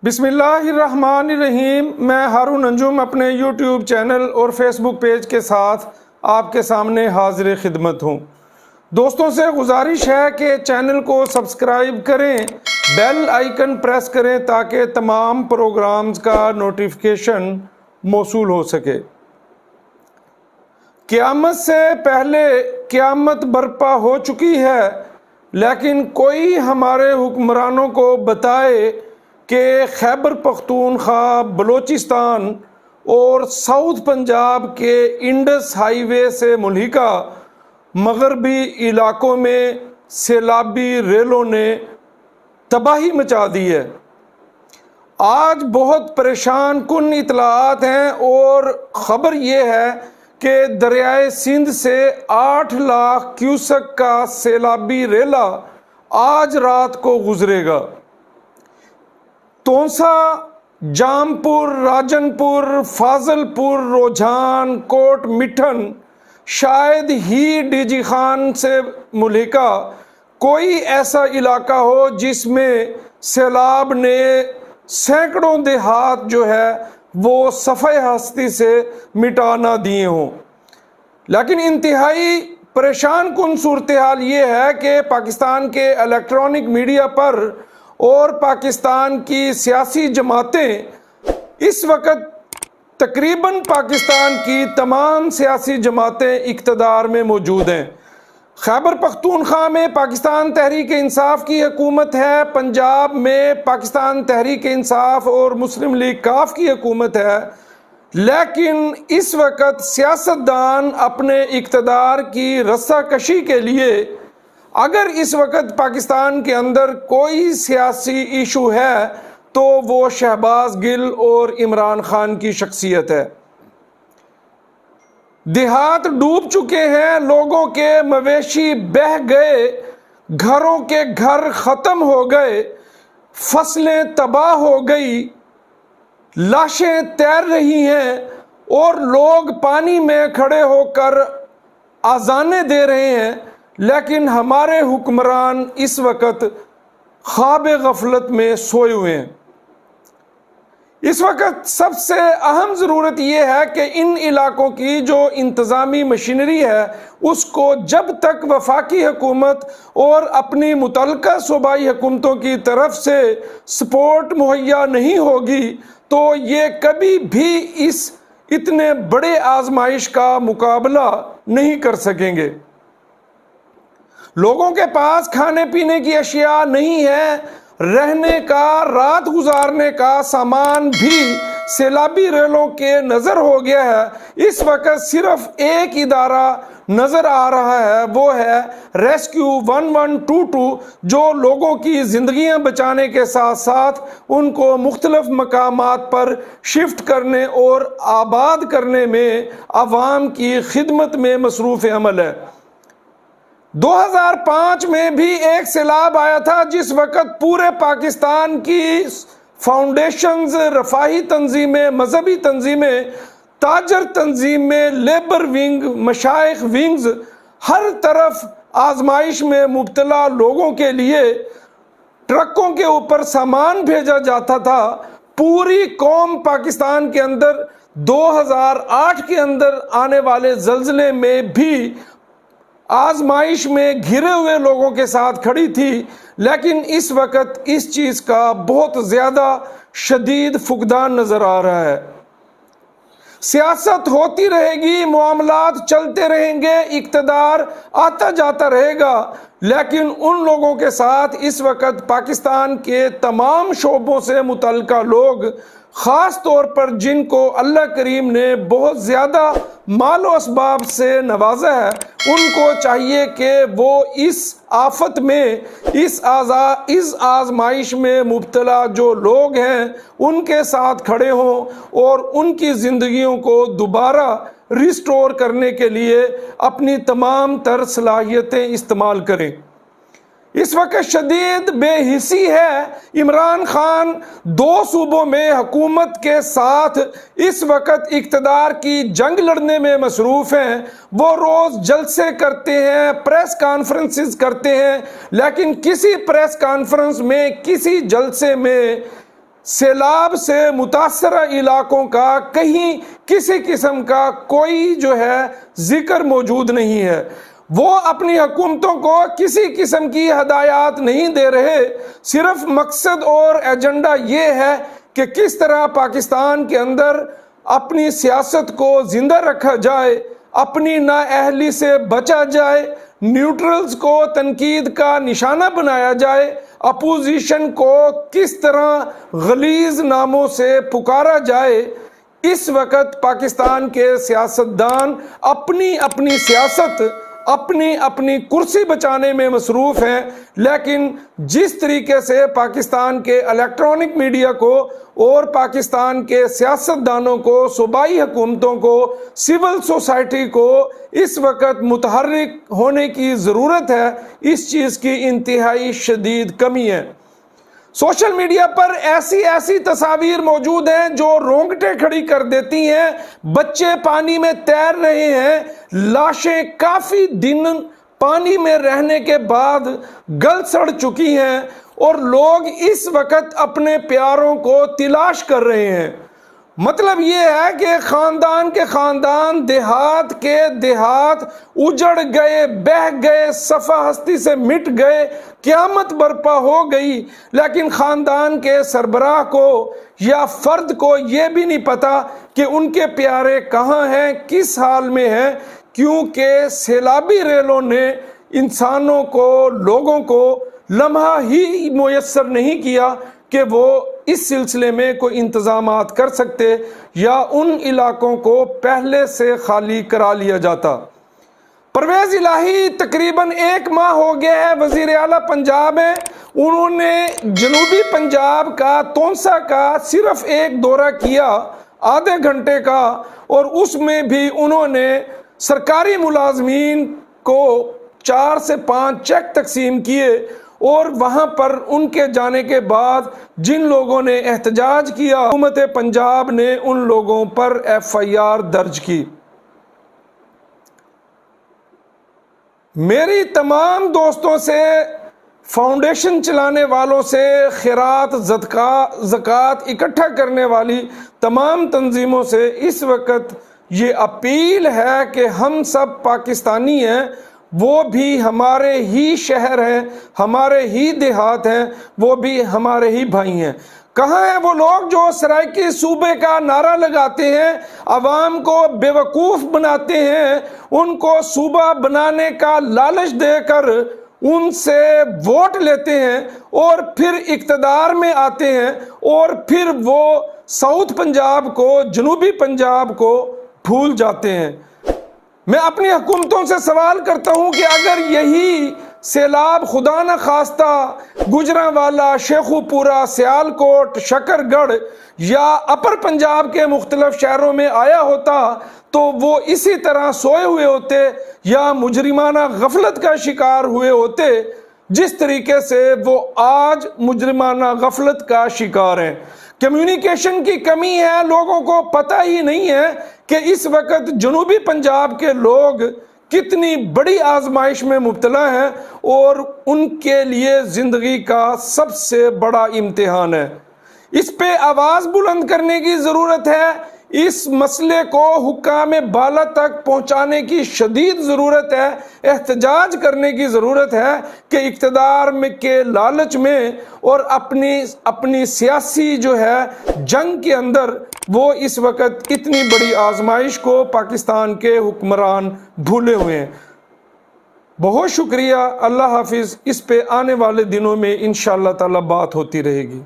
بسم اللہ الرحمن الرحیم۔ میں ہارون انجم اپنے یوٹیوب چینل اور فیس بک پیج کے ساتھ آپ کے سامنے حاضر خدمت ہوں۔ دوستوں سے گزارش ہے کہ چینل کو سبسکرائب کریں، بیل آئیکن پریس کریں تاکہ تمام پروگرامز کا نوٹیفیکیشن موصول ہو سکے۔ قیامت سے پہلے قیامت برپا ہو چکی ہے، لیکن کوئی ہمارے حکمرانوں کو بتائے کہ خیبر پختونخوا، بلوچستان اور ساؤتھ پنجاب کے انڈس ہائی وے سے ملحقہ مغربی علاقوں میں سیلابی ریلوں نے تباہی مچا دی ہے۔ آج بہت پریشان کن اطلاعات ہیں اور خبر یہ ہے کہ دریائے سندھ سے 8 لاکھ کیوسک کا سیلابی ریلا آج رات کو گزرے گا۔ تونسا، جامپور، راجن پور، فاضل پور، روجھان، کوٹ مٹھن، شاید ہی ڈی جی خان سے ملحقہ کوئی ایسا علاقہ ہو جس میں سیلاب نے سینکڑوں دیہات جو ہے وہ صفحہ ہستی سے مٹا نہ دیے ہوں۔ لیکن انتہائی پریشان کن صورتحال یہ ہے کہ پاکستان کے الیکٹرانک میڈیا پر اور پاکستان کی سیاسی جماعتیں اس وقت تقریباً پاکستان کی تمام سیاسی جماعتیں اقتدار میں موجود ہیں۔ خیبر پختونخوا میں پاکستان تحریک انصاف کی حکومت ہے، پنجاب میں پاکستان تحریک انصاف اور مسلم لیگ کاف کی حکومت ہے، لیکن اس وقت سیاستدان اپنے اقتدار کی رسہ کشی کے لیے اگر اس وقت پاکستان کے اندر کوئی سیاسی ایشو ہے تو وہ شہباز گل اور عمران خان کی شخصیت ہے۔ دیہات ڈوب چکے ہیں، لوگوں کے مویشی بہہ گئے، گھروں کے گھر ختم ہو گئے، فصلیں تباہ ہو گئی، لاشیں تیر رہی ہیں اور لوگ پانی میں کھڑے ہو کر اذانیں دے رہے ہیں، لیکن ہمارے حکمران اس وقت خواب غفلت میں سوئے ہوئے ہیں۔ اس وقت سب سے اہم ضرورت یہ ہے کہ ان علاقوں کی جو انتظامی مشینری ہے اس کو جب تک وفاقی حکومت اور اپنی متعلقہ صوبائی حکومتوں کی طرف سے سپورٹ مہیا نہیں ہوگی تو یہ کبھی بھی اس اتنے بڑے آزمائش کا مقابلہ نہیں کر سکیں گے۔ لوگوں کے پاس کھانے پینے کی اشیاء نہیں ہے، رہنے کا، رات گزارنے کا سامان بھی سیلابی ریلوں کے نظر ہو گیا ہے۔ اس وقت صرف ایک ادارہ نظر آ رہا ہے، وہ ہے ریسکیو 1122، جو لوگوں کی زندگیاں بچانے کے ساتھ ساتھ ان کو مختلف مقامات پر شفٹ کرنے اور آباد کرنے میں عوام کی خدمت میں مصروف عمل ہے۔ 2005 میں بھی ایک سیلاب آیا تھا جس وقت پورے پاکستان کی فاؤنڈیشنز، رفاہی تنظیمیں، مذہبی تنظیمیں، تاجر تنظیمیں، لیبر ونگ، مشائخ ونگز، ہر طرف آزمائش میں مبتلا لوگوں کے لیے ٹرکوں کے اوپر سامان بھیجا جاتا تھا۔ پوری قوم پاکستان کے اندر 2008 کے اندر آنے والے زلزلے میں بھی آزمائش میں گھرے ہوئے لوگوں کے ساتھ کھڑی تھی، لیکن اس وقت اس چیز کا بہت زیادہ شدید فقدان نظر آ رہا ہے۔ سیاست ہوتی رہے گی، معاملات چلتے رہیں گے، اقتدار آتا جاتا رہے گا، لیکن ان لوگوں کے ساتھ اس وقت پاکستان کے تمام شعبوں سے متعلقہ لوگ، خاص طور پر جن کو اللہ کریم نے بہت زیادہ مال و اسباب سے نوازا ہے، ان کو چاہیے کہ وہ اس آفت میں، اس آزمائش میں مبتلا جو لوگ ہیں ان کے ساتھ کھڑے ہوں اور ان کی زندگیوں کو دوبارہ ریسٹور کرنے کے لیے اپنی تمام تر صلاحیتیں استعمال کریں۔ اس وقت شدید بے حسی ہے۔ عمران خان 2 صوبوں میں حکومت کے ساتھ اس وقت اقتدار کی جنگ لڑنے میں مصروف ہیں۔ وہ روز جلسے کرتے ہیں، پریس کانفرنسز کرتے ہیں، لیکن کسی پریس کانفرنس میں، کسی جلسے میں سیلاب سے متاثرہ علاقوں کا کہیں کسی قسم کا کوئی جو ہے ذکر موجود نہیں ہے۔ وہ اپنی حکومتوں کو کسی قسم کی ہدایات نہیں دے رہے، صرف مقصد اور ایجنڈا یہ ہے کہ کس طرح پاکستان کے اندر اپنی سیاست کو زندہ رکھا جائے، اپنی نااہلی سے بچا جائے، نیوٹرلز کو تنقید کا نشانہ بنایا جائے، اپوزیشن کو کس طرح غلیظ ناموں سے پکارا جائے۔ اس وقت پاکستان کے سیاستدان اپنی سیاست، اپنی کرسی بچانے میں مصروف ہیں، لیکن جس طریقے سے پاکستان کے الیکٹرانک میڈیا کو اور پاکستان کے سیاستدانوں کو، صوبائی حکومتوں کو، سول سوسائٹی کو اس وقت متحرک ہونے کی ضرورت ہے، اس چیز کی انتہائی شدید کمی ہے۔ سوشل میڈیا پر ایسی تصاویر موجود ہیں جو رونگٹے کھڑی کر دیتی ہیں۔ بچے پانی میں تیر رہے ہیں، لاشیں کافی دن پانی میں رہنے کے بعد گل سڑ چکی ہیں، اور لوگ اس وقت اپنے پیاروں کو تلاش کر رہے ہیں۔ مطلب یہ ہے کہ خاندان کے خاندان، دیہات کے دیہات اجڑ گئے، بہہ گئے، صفحہ ہستی سے مٹ گئے، قیامت برپا ہو گئی، لیکن خاندان کے سربراہ کو یا فرد کو یہ بھی نہیں پتا کہ ان کے پیارے کہاں ہیں، کس حال میں ہیں، کیونکہ سیلابی ریلوں نے انسانوں کو، لوگوں کو لمحہ ہی میسر نہیں کیا کہ وہ اس سلسلے میں کوئی انتظامات کر سکتے یا ان علاقوں کو پہلے سے خالی کرا لیا جاتا۔ پرویز الہی تقریباً 1 ماہ ہو گیا ہے وزیر اعلیٰ پنجاب ہیں، انہوں نے جنوبی پنجاب کا تونسا کا صرف ایک دورہ کیا آدھے گھنٹے کا، اور اس میں بھی انہوں نے سرکاری ملازمین کو 4 سے 5 چیک تقسیم کیے، اور وہاں پر ان کے جانے کے بعد جن لوگوں نے احتجاج کیا، حکومت پنجاب نے ان لوگوں پر FIR درج کی۔ میری تمام دوستوں سے، فاؤنڈیشن چلانے والوں سے، خیرات، زکوٰۃ اکٹھا کرنے والی تمام تنظیموں سے اس وقت یہ اپیل ہے کہ ہم سب پاکستانی ہیں، وہ بھی ہمارے ہی شہر ہیں، ہمارے ہی دیہات ہیں، وہ بھی ہمارے ہی بھائی ہیں۔ کہاں ہیں وہ لوگ جو سرائیکی صوبے کا نعرہ لگاتے ہیں، عوام کو بیوقوف بناتے ہیں، ان کو صوبہ بنانے کا لالچ دے کر ان سے ووٹ لیتے ہیں، اور پھر اقتدار میں آتے ہیں، اور پھر وہ ساؤتھ پنجاب کو، جنوبی پنجاب کو بھول جاتے ہیں۔ میں اپنی حکومتوں سے سوال کرتا ہوں کہ اگر یہی سیلاب خدا نہ خواستہ گجرانوالہ، شیخوپورہ، سیالکوٹ، شکر گڑھ یا اپر پنجاب کے مختلف شہروں میں آیا ہوتا تو وہ اسی طرح سوئے ہوئے ہوتے یا مجرمانہ غفلت کا شکار ہوئے ہوتے جس طریقے سے وہ آج مجرمانہ غفلت کا شکار ہیں۔ کمیونیکیشن کی کمی ہے، لوگوں کو پتہ ہی نہیں ہے کہ اس وقت جنوبی پنجاب کے لوگ کتنی بڑی آزمائش میں مبتلا ہیں، اور ان کے لیے زندگی کا سب سے بڑا امتحان ہے۔ اس پہ آواز بلند کرنے کی ضرورت ہے، اس مسئلے کو حکام بالا تک پہنچانے کی شدید ضرورت ہے، احتجاج کرنے کی ضرورت ہے کہ اقتدار کے لالچ میں اور اپنی سیاسی جو ہے جنگ کے اندر وہ اس وقت اتنی بڑی آزمائش کو پاکستان کے حکمران بھولے ہوئے ہیں۔ بہت شکریہ، اللہ حافظ۔ اس پہ آنے والے دنوں میں انشاءاللہ تعالی بات ہوتی رہے گی۔